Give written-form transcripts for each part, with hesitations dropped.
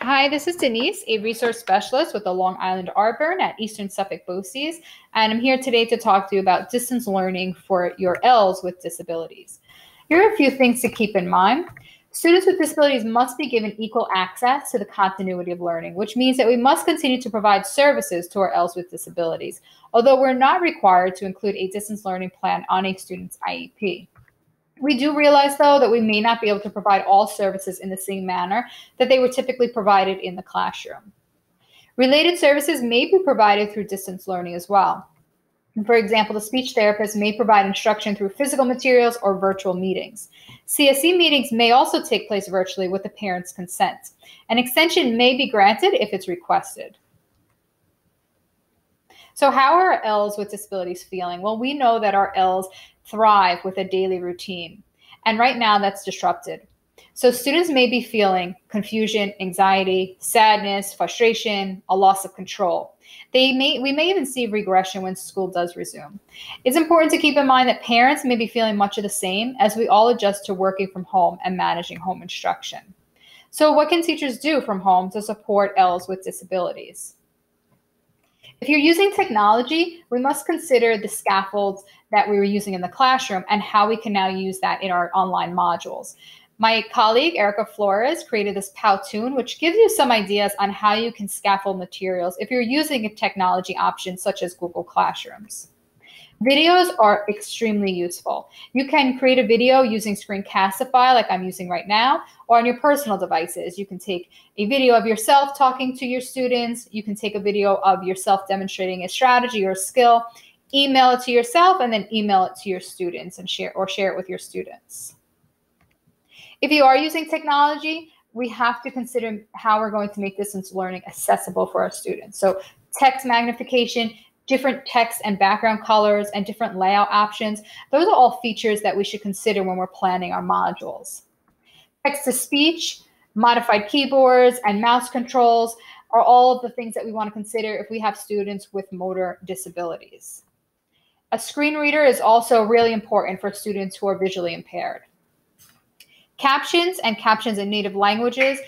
Hi, this is Denise, a resource specialist with the Long Island RBERN at Eastern Suffolk BOCES, and I'm here today to talk to you about distance learning for your ELLs with disabilities. Here are a few things to keep in mind. Students with disabilities must be given equal access to the continuity of learning, which means that we must continue to provide services to our ELLs with disabilities, although we're not required to include a distance learning plan on a student's IEP. We do realize, though, that we may not be able to provide all services in the same manner that they were typically provided in the classroom. Related services may be provided through distance learning as well. For example, the speech therapist may provide instruction through physical materials or virtual meetings. CSE meetings may also take place virtually with the parent's consent. An extension may be granted if it's requested. So how are our ELLs with disabilities feeling? Well, we know that our ELLs thrive with a daily routine, and right now that's disrupted. So students may be feeling confusion, anxiety, sadness, frustration, a loss of control. We may even see regression when school does resume. It's important to keep in mind that parents may be feeling much of the same as we all adjust to working from home and managing home instruction. So what can teachers do from home to support ELLs with disabilities? If you're using technology, we must consider the scaffolds that we were using in the classroom and how we can now use that in our online modules. My colleague, Erica Flores, created this Powtoon, which gives you some ideas on how you can scaffold materials if you're using a technology option such as Google Classrooms. Videos are extremely useful. You can create a video using Screencastify like I'm using right now, or on your personal devices. You can take a video of yourself talking to your students. You can take a video of yourself demonstrating a strategy or a skill, email it to yourself, and then email it to your students and share it with your students. If you are using technology, we have to consider how we're going to make distance learning accessible for our students. So text magnification, different text and background colors, and different layout options. Those are all features that we should consider when we're planning our modules. Text-to-speech, modified keyboards, and mouse controls are all of the things that we want to consider if we have students with motor disabilities. A screen reader is also really important for students who are visually impaired. Captions and captions in native languages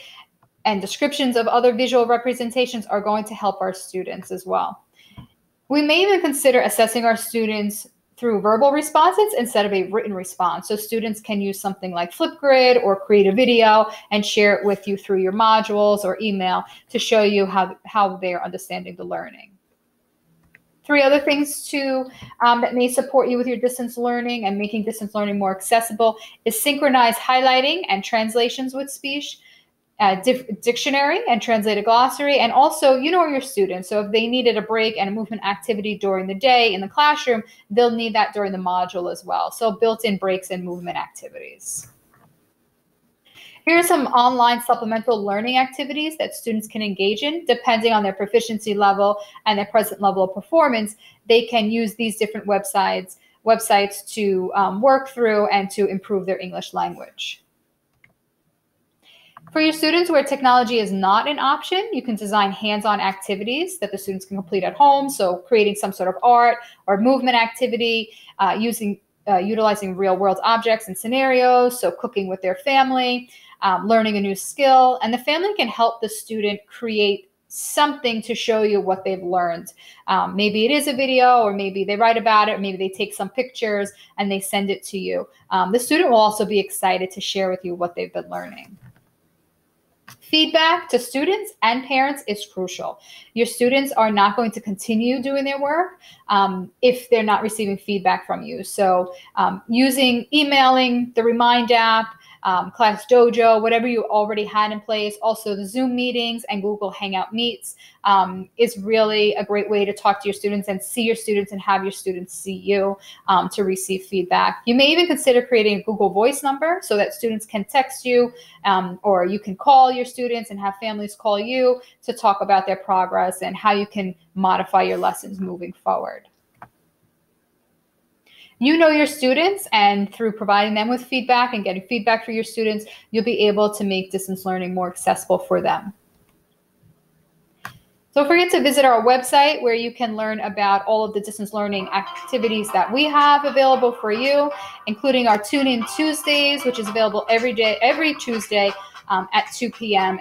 and descriptions of other visual representations are going to help our students as well. We may even consider assessing our students through verbal responses instead of a written response. So students can use something like Flipgrid or create a video and share it with you through your modules or email to show you how they're understanding the learning. 3 other things that may support you with your distance learning and making distance learning more accessible is synchronized highlighting and translations with speech, dictionary and translated glossary, and also you know your students. So if they needed a break and a movement activity during the day in the classroom, they'll need that during the module as well. So built-in breaks and movement activities. Here are some online supplemental learning activities that students can engage in. Depending on their proficiency level and their present level of performance, they can use these different websites to work through and to improve their English language. For your students where technology is not an option, you can design hands-on activities that the students can complete at home. So creating some sort of art or movement activity, utilizing real-world objects and scenarios, so cooking with their family, learning a new skill, and the family can help the student create something to show you what they've learned. Maybe it is a video, or maybe they write about it, or maybe they take some pictures and they send it to you. The student will also be excited to share with you what they've been learning. Feedback to students and parents is crucial. Your students are not going to continue doing their work if they're not receiving feedback from you. So using emailing, the Remind app, Class Dojo, whatever you already had in place, also the Zoom meetings and Google Hangout Meets is really a great way to talk to your students and see your students and have your students see you to receive feedback. You may even consider creating a Google Voice number so that students can text you, or you can call your students and have families call you to talk about their progress and how you can modify your lessons moving forward. You know your students, and through providing them with feedback and getting feedback for your students, you'll be able to make distance learning more accessible for them. So don't forget to visit our website where you can learn about all of the distance learning activities that we have available for you, including our Tune In Tuesdays, which is available every Tuesday at 2 p.m.